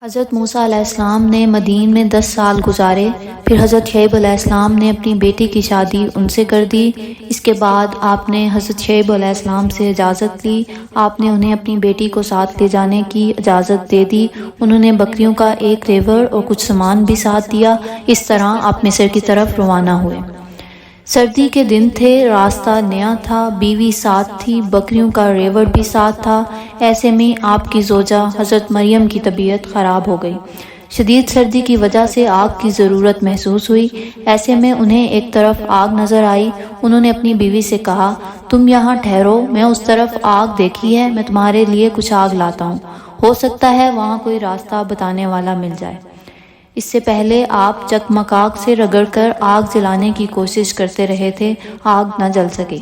حضرت موسیٰ علیہ السلام نے مدین میں 10 سال گزارے، پھر حضرت شعیب علیہ السلام نے اپنی بیٹی کی شادی ان سے کر دی۔ اس کے بعد آپ نے حضرت شعیب علیہ السلام سے اجازت لی، آپ نے انہیں اپنی بیٹی کو ساتھ لے جانے کی اجازت دے دی۔ انہوں نے بکریوں کا ایک ریوڑ اور کچھ سامان بھی ساتھ دیا۔ اس طرح آپ مصر کی طرف روانہ ہوئے۔ سردی کے دن تھے، راستہ نیا تھا، بیوی ساتھ تھی، بکریوں کا ریوڑ بھی ساتھ تھا۔ ایسے میں آپ کی زوجہ حضرت مریم کی طبیعت خراب ہو گئی۔ شدید سردی کی وجہ سے آگ کی ضرورت محسوس ہوئی۔ ایسے میں انہیں ایک طرف آگ نظر آئی۔ انہوں نے اپنی بیوی سے کہا، تم یہاں ٹھہرو، میں اس طرف آگ دیکھی ہے، میں تمہارے لیے کچھ آگ لاتا ہوں، ہو سکتا ہے وہاں کوئی راستہ بتانے والا مل جائے۔ اس سے پہلے آپ چکمکاک سے رگڑ کر آگ جلانے کی کوشش کرتے رہے تھے، آگ نہ جل سکی،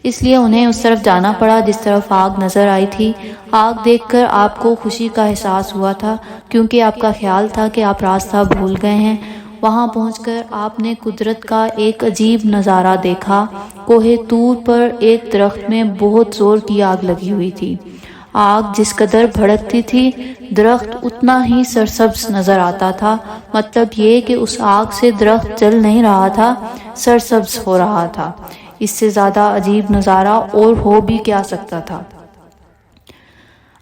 اس لیے انہیں اس طرف جانا پڑا جس طرف آگ نظر آئی تھی۔ آگ دیکھ کر آپ کو خوشی کا احساس ہوا تھا، کیونکہ آپ کا خیال تھا کہ آپ راستہ بھول گئے ہیں۔ وہاں پہنچ کر آپ نے قدرت کا ایک عجیب نظارہ دیکھا۔ کوہ طور پر ایک درخت میں بہت زور کی آگ لگی ہوئی تھی۔ آگ جس قدر بھڑکتی تھی، درخت اتنا ہی سرسبز نظر آتا تھا۔ مطلب یہ کہ اس آگ سے درخت جل نہیں رہا تھا، سرسبز ہو رہا تھا۔ اس سے زیادہ عجیب نظارہ اور ہو بھی کیا سکتا تھا۔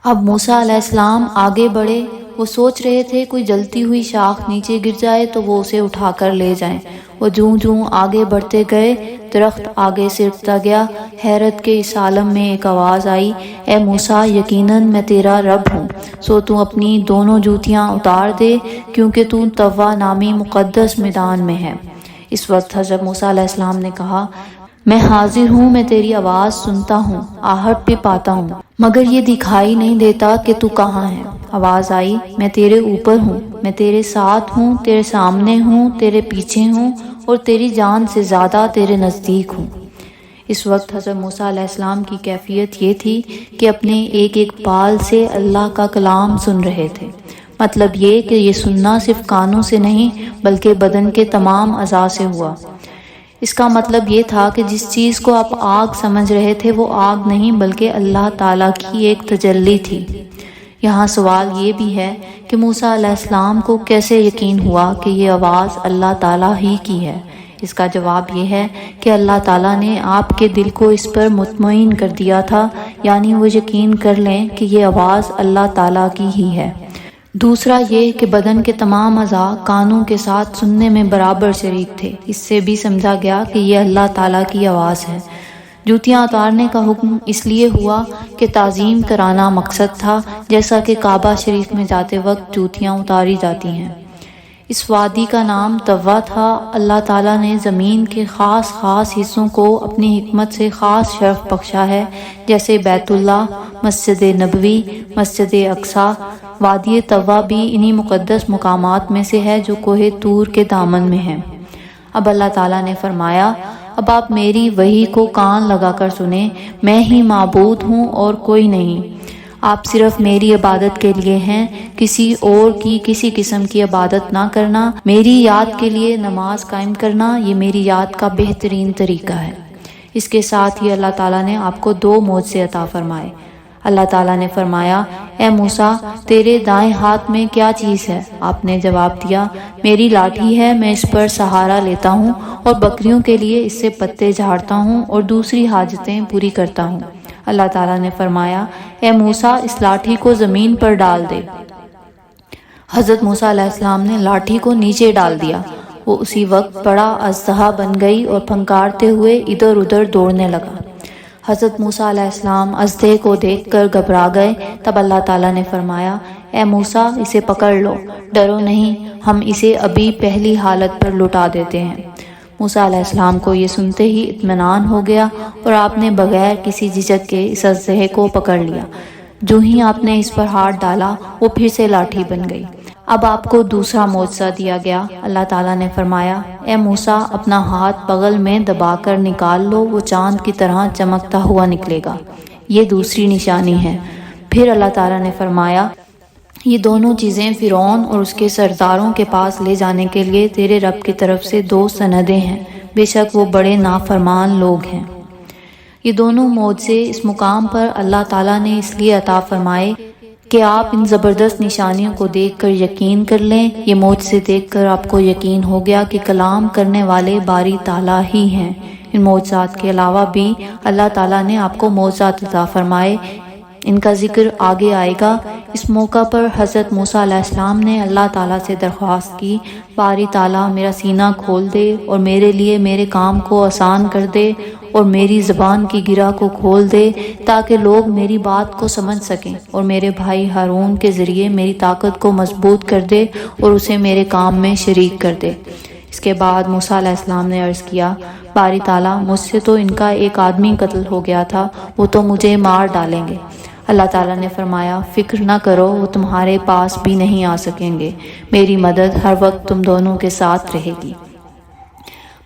اب موسیٰ علیہ السلام آگے بڑھے۔ وہ سوچ رہے تھے کوئی جلتی ہوئی شاخ نیچے گر جائے تو وہ اسے اٹھا کر لے جائیں۔ وہ جوں جوں آگے بڑھتے گئے، درخت آگے سرکتا گیا۔ حیرت کے اس عالم میں ایک آواز آئی، اے موسیٰ، یقیناً میں تیرا رب ہوں، سو تو اپنی دونوں جوتیاں اتار دے، کیونکہ تو طوا نامی مقدس میدان میں ہے۔ اس وقت حضرت موسیٰ علیہ السلام نے کہا، میں حاضر ہوں، میں تیری آواز سنتا ہوں، آہٹ بھی پاتا ہوں، مگر یہ دکھائی نہیں دیتا کہ تو کہاں ہے۔ آواز آئی، میں تیرے اوپر ہوں، میں تیرے ساتھ ہوں، تیرے سامنے ہوں، تیرے پیچھے ہوں، اور تیری جان سے زیادہ تیرے نزدیک ہوں۔ اس وقت حضرت موسیٰ علیہ السلام کی کیفیت یہ تھی کہ اپنے ایک ایک بال سے اللہ کا کلام سن رہے تھے۔ مطلب یہ کہ یہ سننا صرف کانوں سے نہیں بلکہ بدن کے تمام اعضاء سے ہوا۔ اس کا مطلب یہ تھا کہ جس چیز کو آپ آگ سمجھ رہے تھے وہ آگ نہیں بلکہ اللہ تعالیٰ کی ایک تجلی تھی۔ یہاں سوال یہ بھی ہے کہ موسیٰ علیہ السلام کو کیسے یقین ہوا کہ یہ آواز اللہ تعالیٰ ہی کی ہے؟ اس کا جواب یہ ہے کہ اللہ تعالیٰ نے آپ کے دل کو اس پر مطمئن کر دیا تھا، یعنی وہ یقین کر لیں کہ یہ آواز اللہ تعالیٰ کی ہی ہے۔ دوسرا یہ کہ بدن کے تمام اعضاء کانوں کے ساتھ سننے میں برابر شریک تھے۔ اس سے بھی سمجھا گیا کہ یہ اللہ تعالیٰ کی آواز ہے۔ جوتیاں اتارنے کا حکم اس لیے ہوا کہ تعظیم کرانا مقصد تھا، جیسا کہ کعبہ شریف میں جاتے وقت جوتیاں اتاری جاتی ہیں۔ اس وادی کا نام طوا تھا۔ اللہ تعالیٰ نے زمین کے خاص خاص حصوں کو اپنی حکمت سے خاص شرف بخشا ہے، جیسے بیت اللہ، مسجد نبوی، مسجد اقصیٰ۔ وادی طوا بھی انہی مقدس مقامات میں سے ہے جو کوہ طور کے دامن میں ہیں۔ اب اللہ تعالیٰ نے فرمایا، اب آپ میری وحی کو کان لگا کر سنیں، میں ہی معبود ہوں اور کوئی نہیں۔ آپ صرف میری عبادت کے لیے ہیں، کسی اور کی کسی قسم کی عبادت نہ کرنا۔ میری یاد کے لیے نماز قائم کرنا، یہ میری یاد کا بہترین طریقہ ہے۔ اس کے ساتھ ہی اللہ تعالیٰ نے آپ کو 2 معجزے عطا فرمائے۔ اللہ تعالیٰ نے فرمایا، اے موسیٰ، تیرے دائیں ہاتھ میں کیا چیز ہے؟ آپ نے جواب دیا، میری لاٹھی ہے، میں اس پر سہارا لیتا ہوں اور بکریوں کے لیے اس سے پتے جھاڑتا ہوں اور دوسری حاجتیں پوری کرتا ہوں۔ اللہ تعالیٰ نے فرمایا، اے موسیٰ، اس لاٹھی کو زمین پر ڈال دے۔ حضرت موسیٰ علیہ السلام نے لاٹھی کو نیچے ڈال دیا۔ وہ اسی وقت بڑا اژدہا بن گئی اور پھنکارتے ہوئے ادھر ادھر دوڑنے لگا۔ حضرت موسیٰ علیہ السلام اژدہے کو دیکھ کر گھبرا گئے۔ تب اللہ تعالیٰ نے فرمایا، اے موسیٰ، اسے پکڑ لو، ڈرو نہیں، ہم اسے ابھی پہلی حالت پر لوٹا دیتے ہیں۔ موسیٰ علیہ السلام کو یہ سنتے ہی اطمینان ہو گیا اور آپ نے بغیر کسی جھجک کے اس اژدہے کو پکڑ لیا۔ جو ہی آپ نے اس پر ہاتھ ڈالا وہ پھر سے لاٹھی بن گئی۔ اب آپ کو دوسرا معجزہ دیا گیا۔ اللہ تعالیٰ نے فرمایا، اے موسیٰ، اپنا ہاتھ بغل میں دبا کر نکال لو، وہ چاند کی طرح چمکتا ہوا نکلے گا۔ یہ دوسری نشانی ہے۔ پھر اللہ تعالیٰ نے فرمایا، یہ دونوں چیزیں فرعون اور اس کے سرداروں کے پاس لے جانے کے لیے تیرے رب کی طرف سے 2 سندیں ہیں، بے شک وہ بڑے نافرمان لوگ ہیں۔ یہ دونوں معجزے اس مقام پر اللہ تعالیٰ نے اس لیے عطا فرمائے کہ آپ ان زبردست نشانیوں کو دیکھ کر یقین کر لیں۔ یہ معجزے دیکھ کر آپ کو یقین ہو گیا کہ کلام کرنے والے باری تعالیٰ ہی ہیں۔ ان معجزات کے علاوہ بھی اللہ تعالیٰ نے آپ کو معجزات عطا فرمائے، ان کا ذکر آگے آئے گا۔ اس موقع پر حضرت موسیٰ علیہ السلام نے اللہ تعالیٰ سے درخواست کی، باری تعالیٰ میرا سینہ کھول دے اور میرے لیے میرے کام کو آسان کر دے اور میری زبان کی گرہ کو کھول دے تاکہ لوگ میری بات کو سمجھ سکیں، اور میرے بھائی ہارون کے ذریعے میری طاقت کو مضبوط کر دے اور اسے میرے کام میں شریک کر دے۔ اس کے بعد موسیٰ علیہ السلام نے عرض کیا، باری تعالیٰ مجھ سے تو ان کا ایک آدمی قتل ہو گیا تھا، وہ تو مجھے مار ڈالیں گے۔ اللہ تعالیٰ نے فرمایا، فکر نہ کرو، وہ تمہارے پاس بھی نہیں آ سکیں گے، میری مدد ہر وقت تم دونوں کے ساتھ رہے گی۔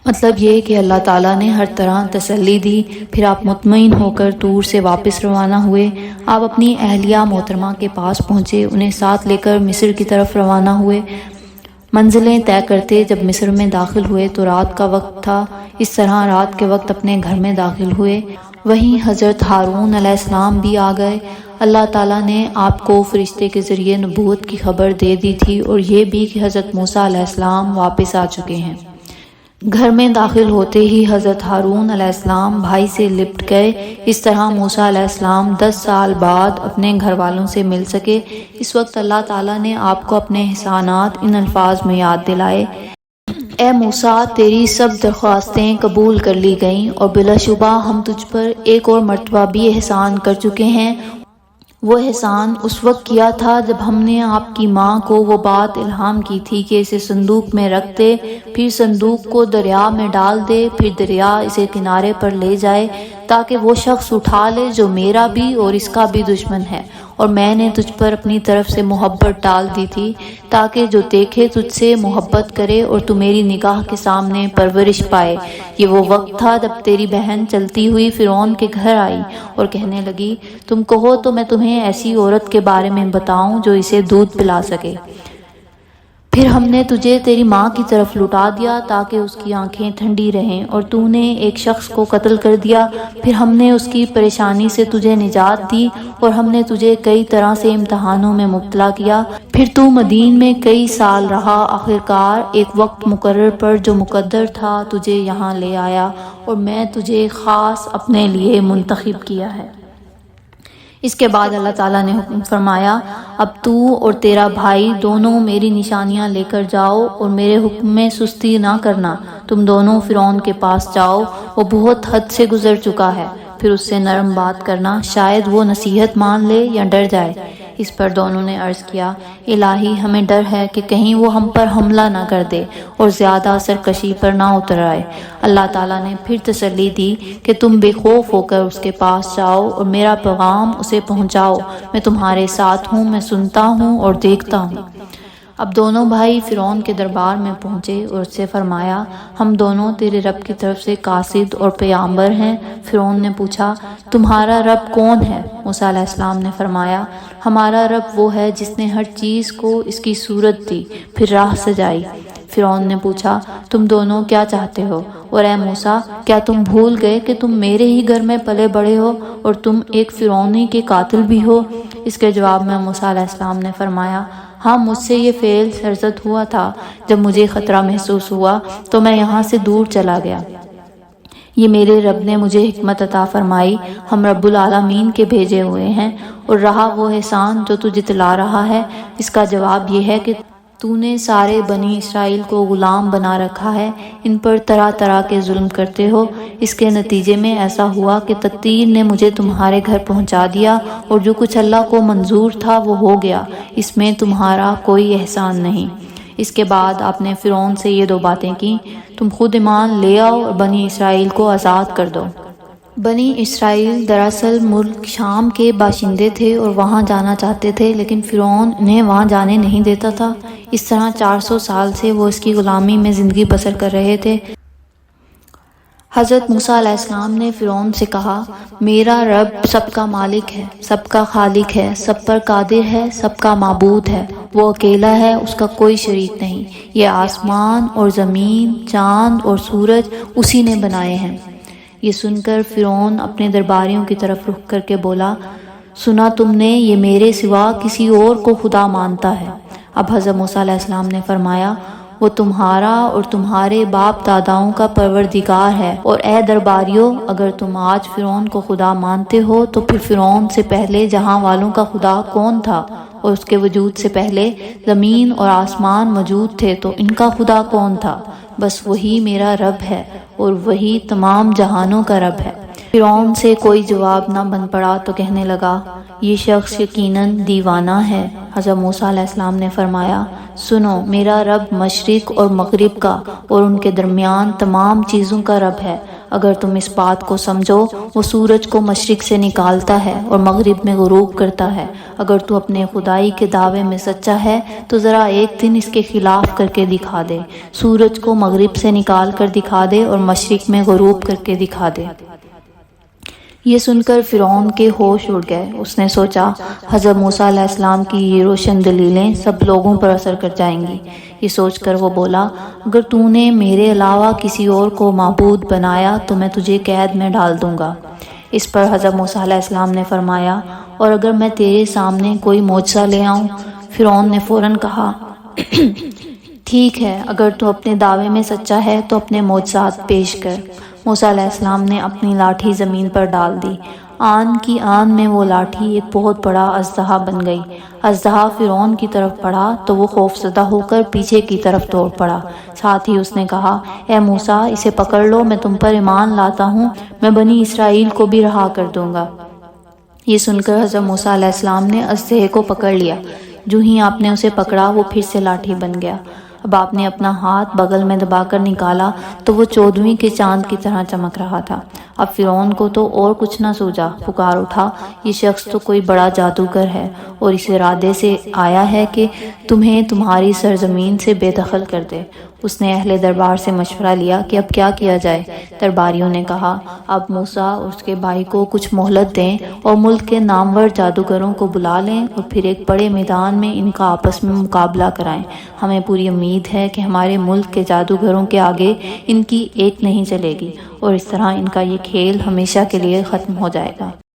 مطلب یہ کہ اللہ تعالیٰ نے ہر طرح تسلی دی۔ پھر آپ مطمئن ہو کر طور سے واپس روانہ ہوئے۔ آپ اپنی اہلیہ محترمہ کے پاس پہنچے، انہیں ساتھ لے کر مصر کی طرف روانہ ہوئے۔ منزلیں طے کرتے جب مصر میں داخل ہوئے تو رات کا وقت تھا، اس طرح رات کے وقت اپنے گھر میں داخل ہوئے۔ وہیں حضرت ہارون علیہ السلام بھی آ گئے۔ اللہ تعالیٰ نے آپ کو فرشتے کے ذریعے نبوت کی خبر دے دی تھی اور یہ بھی کہ حضرت موسیٰ علیہ السلام واپس آ چکے ہیں۔ گھر میں داخل ہوتے ہی حضرت ہارون علیہ السلام بھائی سے لپٹ گئے۔ اس طرح موسیٰ علیہ السلام 10 سال بعد اپنے گھر والوں سے مل سکے۔ اس وقت اللہ تعالیٰ نے آپ کو اپنے احسانات ان الفاظ میں یاد دلائے، اے موسیٰ، تیری سب درخواستیں قبول کر لی گئیں اور بلا شبہ ہم تجھ پر ایک اور مرتبہ بھی احسان کر چکے ہیں۔ وہ احسان اس وقت کیا تھا جب ہم نے آپ کی ماں کو وہ بات الہام کی تھی کہ اسے صندوق میں رکھ دے، پھر صندوق کو دریا میں ڈال دے، پھر دریا اسے کنارے پر لے جائے تاکہ وہ شخص اٹھا لے جو میرا بھی اور اس کا بھی دشمن ہے، اور میں نے تجھ پر اپنی طرف سے محبت ڈال دی تھی تاکہ جو دیکھے تجھ سے محبت کرے اور تو میری نگاہ کے سامنے پرورش پائے۔ یہ وہ وقت تھا جب تیری بہن چلتی ہوئی فرعون کے گھر آئی اور کہنے لگی، تم کہو تو میں تمہیں ایسی عورت کے بارے میں بتاؤں جو اسے دودھ پلا سکے۔ پھر ہم نے تجھے تیری ماں کی طرف لٹا دیا تاکہ اس کی آنکھیں ٹھنڈی رہیں، اور تو نے ایک شخص کو قتل کر دیا۔ پھر ہم نے اس کی پریشانی سے تجھے نجات دی اور ہم نے تجھے کئی طرح سے امتحانوں میں مبتلا کیا۔ پھر تو مدین میں کئی سال رہا، آخرکار ایک وقت مقرر پر جو مقدر تھا تجھے یہاں لے آیا اور میں تجھے خاص اپنے لیے منتخب کیا ہے۔ اس کے بعد اللہ تعالیٰ نے حکم فرمایا، اب تو اور تیرا بھائی دونوں میری نشانیاں لے کر جاؤ اور میرے حکم میں سستی نہ کرنا۔ تم دونوں فرعون کے پاس جاؤ، وہ بہت حد سے گزر چکا ہے، پھر اس سے نرم بات کرنا، شاید وہ نصیحت مان لے یا ڈر جائے۔ اس پر دونوں نے عرض کیا، الہی ہمیں ڈر ہے کہ کہیں وہ ہم پر حملہ نہ کر دے اور زیادہ سرکشی پر نہ اتر آئے۔ اللہ تعالیٰ نے پھر تسلی دی کہ تم بے خوف ہو کر اس کے پاس جاؤ اور میرا پیغام اسے پہنچاؤ، میں تمہارے ساتھ ہوں، میں سنتا ہوں اور دیکھتا ہوں۔ اب دونوں بھائی فرعون کے دربار میں پہنچے اور اس سے فرمایا، ہم دونوں تیرے رب کی طرف سے قاصد اور پیغمبر ہیں۔ فرعون نے پوچھا، تمہارا رب کون ہے؟ موسیٰ علیہ السلام نے فرمایا، ہمارا رب وہ ہے جس نے ہر چیز کو اس کی صورت دی، پھر راہ سجائی۔ فرعون نے پوچھا، تم دونوں کیا چاہتے ہو؟ اور اے موسیٰ، کیا تم بھول گئے کہ تم میرے ہی گھر میں پلے بڑے ہو اور تم ایک فرعونی کے قاتل بھی ہو؟ اس کے جواب میں موسیٰ علیہ السلام نے فرمایا، ہاں، مجھ سے یہ فعل سرزد ہوا تھا، جب مجھے خطرہ محسوس ہوا تو میں یہاں سے دور چلا گیا۔ یہ میرے رب نے مجھے حکمت عطا فرمائی، ہم رب العالمین کے بھیجے ہوئے ہیں، اور رہا وہ احسان جو تو جتلا رہا ہے، اس کا جواب یہ ہے کہ تو نے سارے بنی اسرائیل کو غلام بنا رکھا ہے، ان پر طرح طرح کے ظلم کرتے ہو۔ اس کے نتیجے میں ایسا ہوا کہ تقدیر نے مجھے تمہارے گھر پہنچا دیا اور جو کچھ اللہ کو منظور تھا وہ ہو گیا، اس میں تمہارا کوئی احسان نہیں۔ اس کے بعد آپ نے فرعون سے یہ 2 باتیں کی، تم خود ایمان لے آؤ اور بنی اسرائیل کو آزاد کر دو۔ بنی اسرائیل دراصل ملک شام کے باشندے تھے اور وہاں جانا چاہتے تھے، لیکن فرعون انہیں وہاں جانے نہیں دیتا تھا۔ اس طرح 400 سال سے وہ اس کی غلامی میں زندگی بسر کر رہے تھے۔ حضرت موسیٰ علیہ السلام نے فرعون سے کہا، میرا رب سب کا مالک ہے، سب کا خالق ہے، سب پر قادر ہے، سب کا معبود ہے، وہ اکیلا ہے، اس کا کوئی شریک نہیں۔ یہ آسمان اور زمین، چاند اور سورج اسی نے بنائے ہیں۔ یہ سن کر فرعون اپنے درباریوں کی طرف رخ کر کے بولا، سنا تم نے یہ میرے سوا کسی اور کو خدا مانتا ہے۔ اب حضرت موسیٰ علیہ السلام نے فرمایا وہ تمہارا اور تمہارے باپ داداؤں کا پروردگار ہے، اور اے درباریوں اگر تم آج فرعون کو خدا مانتے ہو تو پھر فرعون سے پہلے جہاں والوں کا خدا کون تھا، اور اس کے وجود سے پہلے زمین اور آسمان موجود تھے تو ان کا خدا کون تھا؟ بس وہی میرا رب ہے اور وہی تمام جہانوں کا رب ہے۔ فرعون سے کوئی جواب نہ بن پڑا تو کہنے لگا یہ شخص یقیناً دیوانہ ہے۔ حضرت موسیٰ علیہ السلام نے فرمایا سنو، میرا رب مشرق اور مغرب کا اور ان کے درمیان تمام چیزوں کا رب ہے۔ اگر تم اس بات کو سمجھو، وہ سورج کو مشرق سے نکالتا ہے اور مغرب میں غروب کرتا ہے۔ اگر تو اپنے خدائی کے دعوے میں سچا ہے تو ذرا ایک دن اس کے خلاف کر کے دکھا دے، سورج کو مغرب سے نکال کر دکھا دے اور مشرق میں غروب کر کے دکھا دے۔ یہ سن کر فرعون کے ہوش اڑ گئے۔ اس نے سوچا حضرت موسیٰ علیہ السلام کی یہ روشن دلیلیں سب لوگوں پر اثر کر جائیں گی۔ یہ سوچ کر وہ بولا اگر تو نے میرے علاوہ کسی اور کو معبود بنایا تو میں تجھے قید میں ڈال دوں گا۔ اس پر حضرت موسیٰ علیہ السلام نے فرمایا اور اگر میں تیرے سامنے کوئی معجزہ لے آؤں؟ فرعون نے فوراً کہا ٹھیک ہے، اگر تو اپنے دعوے میں سچا ہے تو اپنے معجزات پیش کر۔ موسیٰ علیہ السلام نے اپنی لاٹھی زمین پر ڈال دی۔ آن کی آن میں وہ لاٹھی ایک بہت بڑا اژدہا بن گئی۔ اژدہا فرعون کی طرف بڑھا تو وہ خوفزدہ ہو کر پیچھے کی طرف دوڑ پڑا۔ ساتھ ہی اس نے کہا اے موسیٰ اسے پکڑ لو، میں تم پر ایمان لاتا ہوں، میں بنی اسرائیل کو بھی رہا کر دوں گا۔ یہ سن کر حضرت موسیٰ علیہ السلام نے اژدہے کو پکڑ لیا۔ جو ہی آپ نے اسے پکڑا وہ پھر سے لاٹھی بن گیا۔ اب آپ نے اپنا ہاتھ بغل میں دبا کر نکالا تو وہ 14ویں کے چاند کی طرح چمک رہا تھا۔ اب فرعون کو تو اور کچھ نہ سوجا، پکار اٹھا یہ شخص تو کوئی بڑا جادوگر ہے اور اس ارادے سے آیا ہے کہ تمہیں تمہاری سرزمین سے بے دخل کر دے۔ اس نے اہل دربار سے مشورہ لیا کہ اب کیا کیا جائے۔ درباریوں نے کہا اب موسیٰ اور اس کے بھائی کو کچھ مہلت دیں اور ملک کے نامور جادوگروں کو بلا لیں اور پھر ایک بڑے میدان میں ان کا آپس میں مقابلہ کرائیں۔ ہمیں پوری امید ہے کہ ہمارے ملک کے جادوگروں کے آگے ان کی ایک نہیں چلے گی اور اس طرح ان کا یہ کھیل ہمیشہ کے لیے ختم ہو جائے گا۔